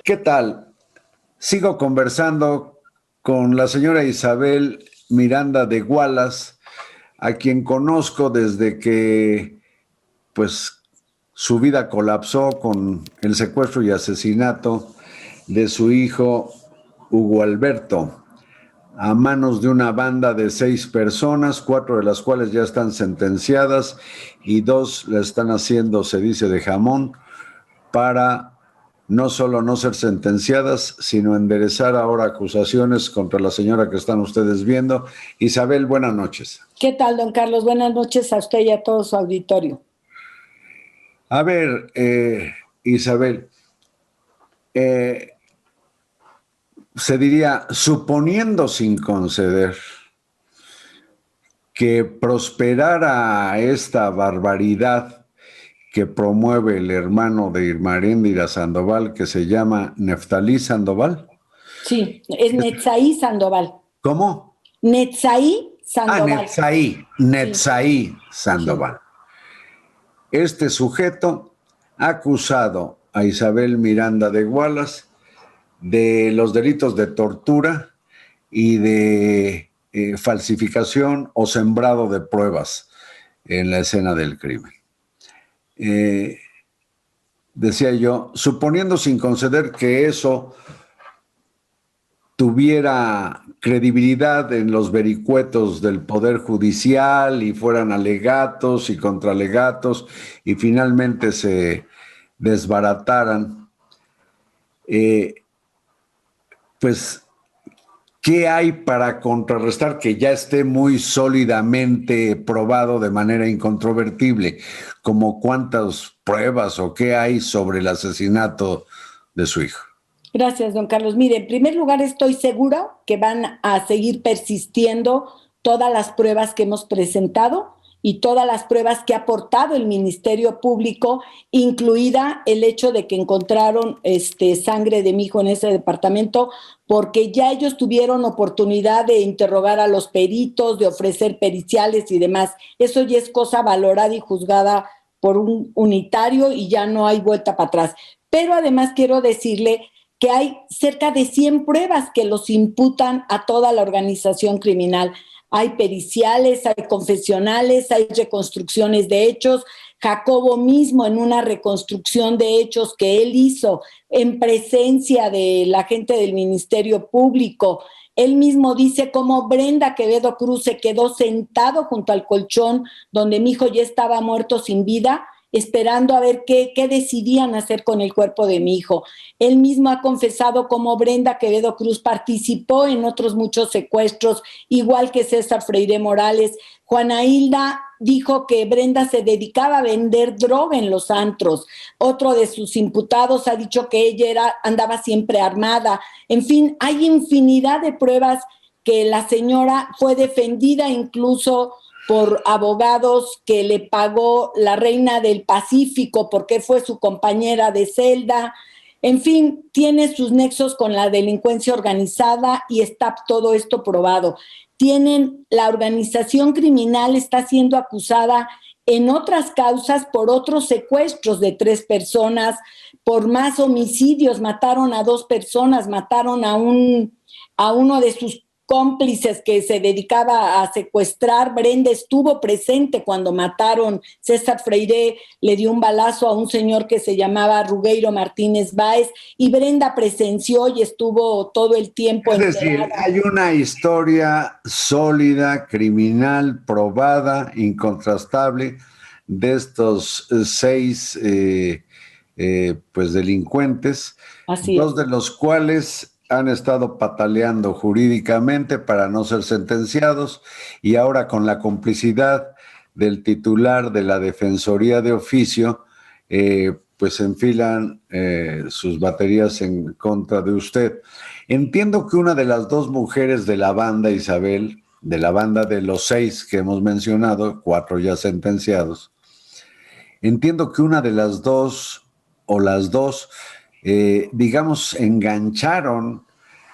¿Qué tal? Sigo conversando con la señora Isabel Miranda de Gualas, a quien conozco desde que, pues, su vida colapsó con el secuestro y asesinato de su hijo Hugo Alberto, a manos de una banda de 6 personas, 4 de las cuales ya están sentenciadas y 2 la están haciendo, se dice, de jamón, para no solo no ser sentenciadas, sino enderezar ahora acusaciones contra la señora que están ustedes viendo. Isabel, buenas noches. ¿Qué tal, don Carlos? Buenas noches a usted y a todo su auditorio. A ver, Isabel, eh, se diría, suponiendo sin conceder que prosperara esta barbaridad que promueve el hermano de Irma Aréndira Sandoval, que se llama Neftalí Sandoval. Sí, es Netzaí Sandoval. ¿Cómo? Netzaí Sandoval. Sí. Netzaí Sandoval. Sí. Este sujeto ha acusado a Isabel Miranda de Gualas de los delitos de tortura y de falsificación o sembrado de pruebas en la escena del crimen. Decía yo, suponiendo sin conceder que eso tuviera credibilidad en los vericuetos del Poder Judicial y fueran alegatos y contralegatos y finalmente se desbarataran, pues, ¿qué hay para contrarrestar que ya esté muy sólidamente probado de manera incontrovertible? ¿Como cuántas pruebas o qué hay sobre el asesinato de su hijo? Gracias, don Carlos. Mire, en primer lugar, estoy segura que van a seguir persistiendo todas las pruebas que hemos presentado y todas las pruebas que ha aportado el Ministerio Público, incluida el hecho de que encontraron sangre de mi hijo en ese departamento, porque ya ellos tuvieron oportunidad de interrogar a los peritos, de ofrecer periciales y demás. Eso ya es cosa valorada y juzgada por un unitario y ya no hay vuelta para atrás. Pero además quiero decirle que hay cerca de 100 pruebas que los imputan a toda la organización criminal. Hay periciales, hay confesionales, hay reconstrucciones de hechos. Jacobo mismo, en una reconstrucción de hechos que él hizo en presencia de la gente del Ministerio Público, él mismo dice cómo Brenda Quevedo Cruz se quedó sentado junto al colchón donde mi hijo ya estaba muerto sin vida, esperando a ver qué decidían hacer con el cuerpo de mi hijo. Él mismo ha confesado cómo Brenda Quevedo Cruz participó en otros muchos secuestros, igual que César Freire Morales. Juana Hilda dijo que Brenda se dedicaba a vender droga en los antros. Otro de sus imputados ha dicho que ella andaba siempre armada. En fin, hay infinidad de pruebas que la señora fue defendida incluso por abogados que le pagó la Reina del Pacífico porque fue su compañera de celda. En fin, tiene sus nexos con la delincuencia organizada y está todo esto probado. La organización criminal está siendo acusada en otras causas por otros secuestros de 3 personas, por más homicidios, mataron a 2 personas, mataron a uno de sus cómplices que se dedicaba a secuestrar. Brenda estuvo presente cuando mataron. César Freire le dio un balazo a un señor que se llamaba Rugeiro Martínez Báez y Brenda presenció y estuvo todo el tiempo Es decir, enterada. hay una historia sólida, criminal, probada, incontrastable de estos 6 pues delincuentes, Así 2 es. de los cuales han estado pataleando jurídicamente para no ser sentenciados y ahora con la complicidad del titular de la Defensoría de Oficio, pues enfilan sus baterías en contra de usted. Entiendo que una de las 2 mujeres de la banda, Isabel, de la banda de los 6 que hemos mencionado, 4 ya sentenciados, entiendo que una de las 2 o las 2, digamos, engancharon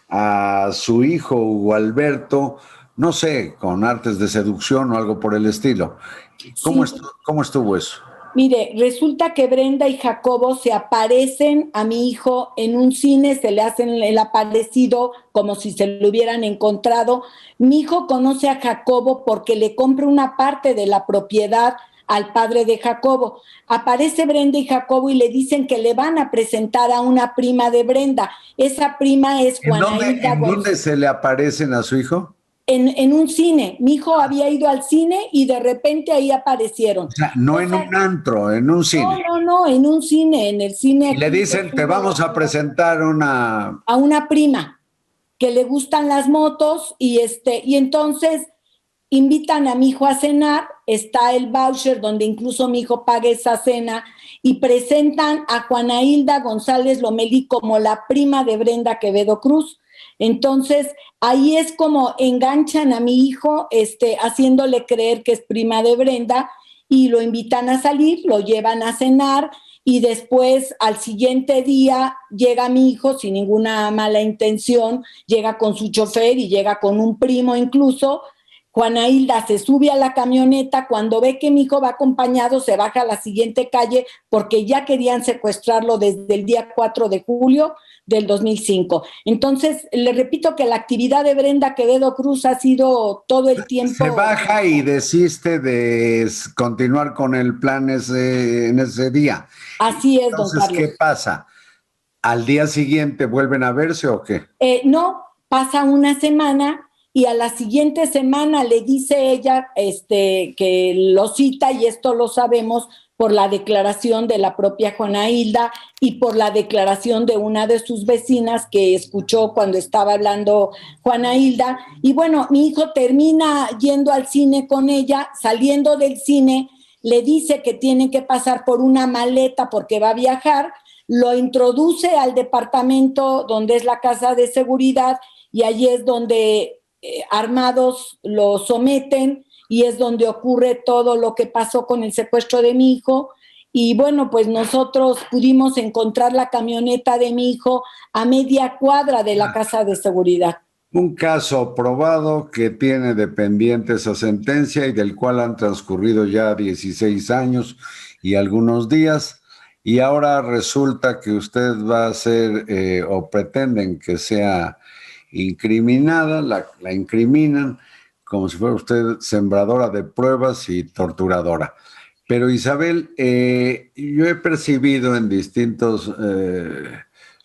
a su hijo Hugo Alberto, no sé, con artes de seducción o algo por el estilo. Sí, ¿Cómo estuvo eso? Mire, resulta que Brenda y Jacobo se aparecen a mi hijo en un cine, se le hacen el aparecido como si se lo hubieran encontrado. Mi hijo conoce a Jacobo porque le compra una parte de la propiedad al padre de Jacobo. Aparece Brenda y Jacobo y le dicen que le van a presentar a una prima de Brenda. Esa prima es Juana Hilda ¿En dónde se le aparecen a su hijo? En un cine. Mi hijo había ido al cine y de repente ahí aparecieron. O sea, no en un antro, en un cine. No, en un cine, en el cine Y le aquí. dicen, te vamos a presentar una... A una prima que le gustan las motos y entonces invitan a mi hijo a cenar, está el voucher donde incluso mi hijo paga esa cena y presentan a Juana Hilda González Lomelí como la prima de Brenda Quevedo Cruz. Entonces, ahí es como enganchan a mi hijo, haciéndole creer que es prima de Brenda y lo invitan a salir, lo llevan a cenar y después al siguiente día llega mi hijo sin ninguna mala intención, llega con su chofer y llega con un primo incluso. Juana Hilda se sube a la camioneta, cuando ve que mi hijo va acompañado, se baja a la siguiente calle porque ya querían secuestrarlo desde el día 4 de julio del 2005. Entonces, le repito que la actividad de Brenda Quevedo Cruz ha sido todo el tiempo... Se baja y desiste de continuar con el plan en ese día. Así es, don Entonces, Carlos. ¿qué pasa? ¿Al día siguiente vuelven a verse o qué? No, pasa una semana y a la siguiente semana le dice ella que lo cita, y esto lo sabemos por la declaración de la propia Juana Hilda y por la declaración de una de sus vecinas que escuchó cuando estaba hablando Juana Hilda. Y bueno, mi hijo termina yendo al cine con ella, saliendo del cine, le dice que tiene que pasar por una maleta porque va a viajar, lo introduce al departamento donde es la casa de seguridad y allí es donde armados lo someten y es donde ocurre todo lo que pasó con el secuestro de mi hijo. Y bueno, pues nosotros pudimos encontrar la camioneta de mi hijo a media cuadra de la casa de seguridad. Un caso probado que tiene de pendiente esa sentencia y del cual han transcurrido ya 16 años y algunos días, y ahora resulta que usted va a ser o pretenden que sea incriminada, la incriminan como si fuera usted sembradora de pruebas y torturadora. Pero Isabel, yo he percibido en distintos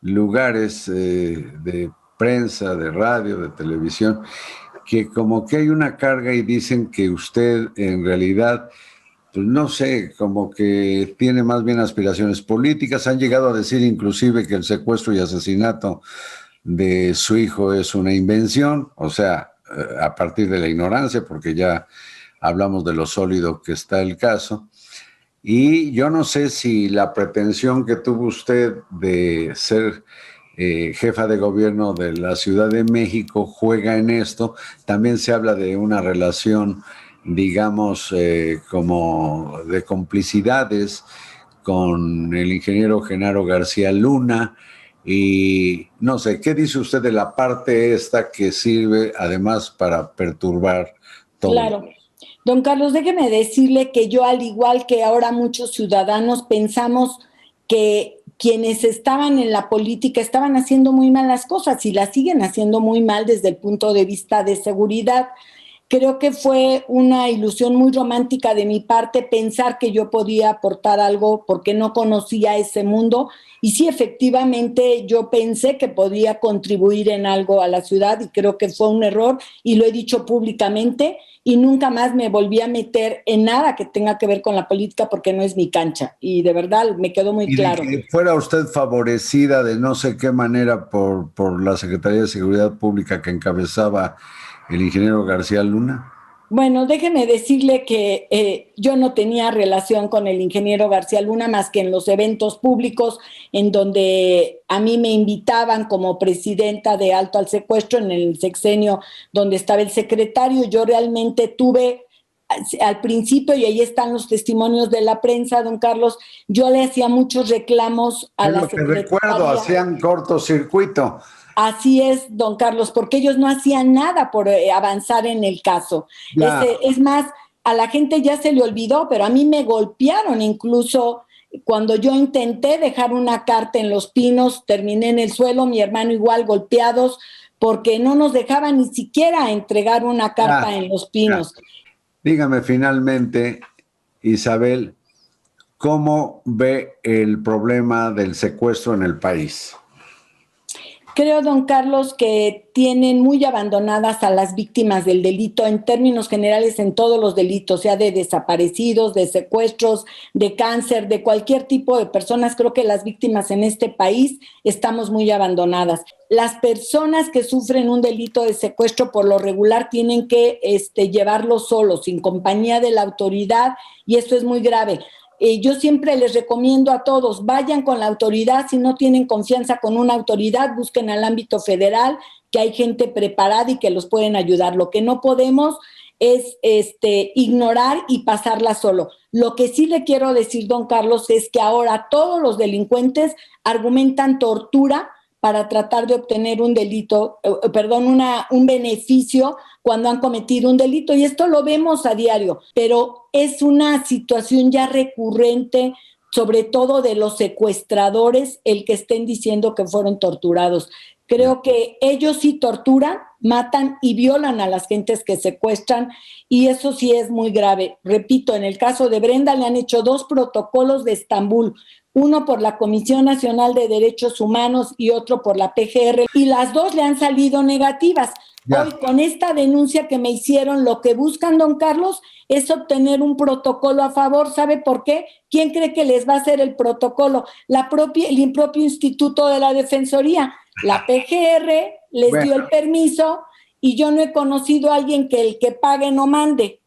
lugares de prensa, de radio, de televisión, que como que hay una carga y dicen que usted en realidad, pues no sé, como que tiene más bien aspiraciones políticas. Han llegado a decir inclusive que el secuestro y asesinato de su hijo es una invención, o sea, a partir de la ignorancia, porque ya hablamos de lo sólido que está el caso. Y yo no sé si la pretensión que tuvo usted de ser jefa de gobierno de la Ciudad de México juega en esto. También se habla de una relación, digamos, como de complicidades con el ingeniero Genaro García Luna. Y no sé, ¿qué dice usted de la parte esta que sirve además para perturbar todo? Claro. Don Carlos, déjeme decirle que yo, al igual que ahora muchos ciudadanos, pensamos que quienes estaban en la política estaban haciendo muy mal las cosas y las siguen haciendo muy mal desde el punto de vista de seguridad. Creo que fue una ilusión muy romántica de mi parte pensar que yo podía aportar algo porque no conocía ese mundo. Y sí, efectivamente, yo pensé que podía contribuir en algo a la ciudad y creo que fue un error y lo he dicho públicamente y nunca más me volví a meter en nada que tenga que ver con la política porque no es mi cancha. Y de verdad me quedó muy claro. Y de que fuera usted favorecida de no sé qué manera por la Secretaría de Seguridad Pública que encabezaba el ingeniero García Luna. Bueno, déjeme decirle que yo no tenía relación con el ingeniero García Luna más que en los eventos públicos en donde a mí me invitaban como presidenta de Alto al Secuestro en el sexenio donde estaba el secretario. Yo realmente tuve al principio, y ahí están los testimonios de la prensa, don Carlos, yo le hacía muchos reclamos a la secretaria. Recuerdo, hacían cortocircuito. Así es, don Carlos, porque ellos no hacían nada por avanzar en el caso. Es más, a la gente ya se le olvidó, pero a mí me golpearon incluso cuando yo intenté dejar una carta en Los Pinos, terminé en el suelo, mi hermano igual golpeados, porque no nos dejaban ni siquiera entregar una carta en Los Pinos. Dígame finalmente, Isabel, ¿cómo ve el problema del secuestro en el país? Creo, don Carlos, que tienen muy abandonadas a las víctimas del delito en términos generales en todos los delitos, sea de desaparecidos, de secuestros, de cáncer, de cualquier tipo de personas. Creo que las víctimas en este país estamos muy abandonadas. Las personas que sufren un delito de secuestro por lo regular tienen que llevarlo solos, sin compañía de la autoridad, y eso es muy grave. Yo siempre les recomiendo a todos, vayan con la autoridad, si no tienen confianza con una autoridad, busquen al ámbito federal, que hay gente preparada y que los pueden ayudar. Lo que no podemos es ignorar y pasarla solo. Lo que sí le quiero decir, don Carlos, es que ahora todos los delincuentes argumentan tortura para tratar de obtener un delito, un beneficio cuando han cometido un delito, y esto lo vemos a diario, pero es una situación ya recurrente, sobre todo de los secuestradores, el que estén diciendo que fueron torturados. Creo que ellos sí torturan, matan y violan a las gentes que secuestran, y eso sí es muy grave. Repito, en el caso de Brenda le han hecho 2 protocolos de Estambul, uno por la Comisión Nacional de Derechos Humanos y otro por la PGR, y las 2 le han salido negativas. Ya. Hoy, con esta denuncia que me hicieron, lo que buscan, don Carlos, es obtener un protocolo a favor. ¿Sabe por qué? ¿Quién cree que les va a hacer el protocolo? El propio Instituto de la Defensoría. La PGR les dio el permiso y yo no he conocido a alguien que el que pague no mande.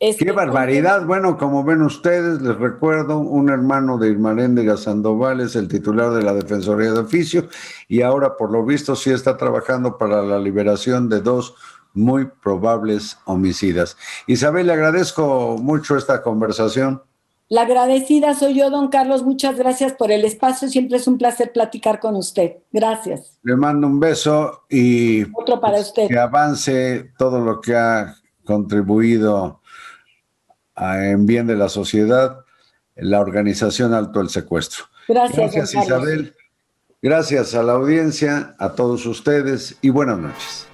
¡Qué barbaridad! Bueno, como ven ustedes, les recuerdo, un hermano de Irma Aréndega Sandoval es el titular de la Defensoría de Oficio y ahora, por lo visto, sí está trabajando para la liberación de 2 muy probables homicidas. Isabel, le agradezco mucho esta conversación. La agradecida soy yo, don Carlos. Muchas gracias por el espacio. Siempre es un placer platicar con usted. Gracias. Le mando un beso y otro para usted. Que avance todo lo que ha contribuido en bien de la sociedad, la organización Alto el Secuestro. Gracias, Isabel. Gracias a la audiencia, a todos ustedes y buenas noches.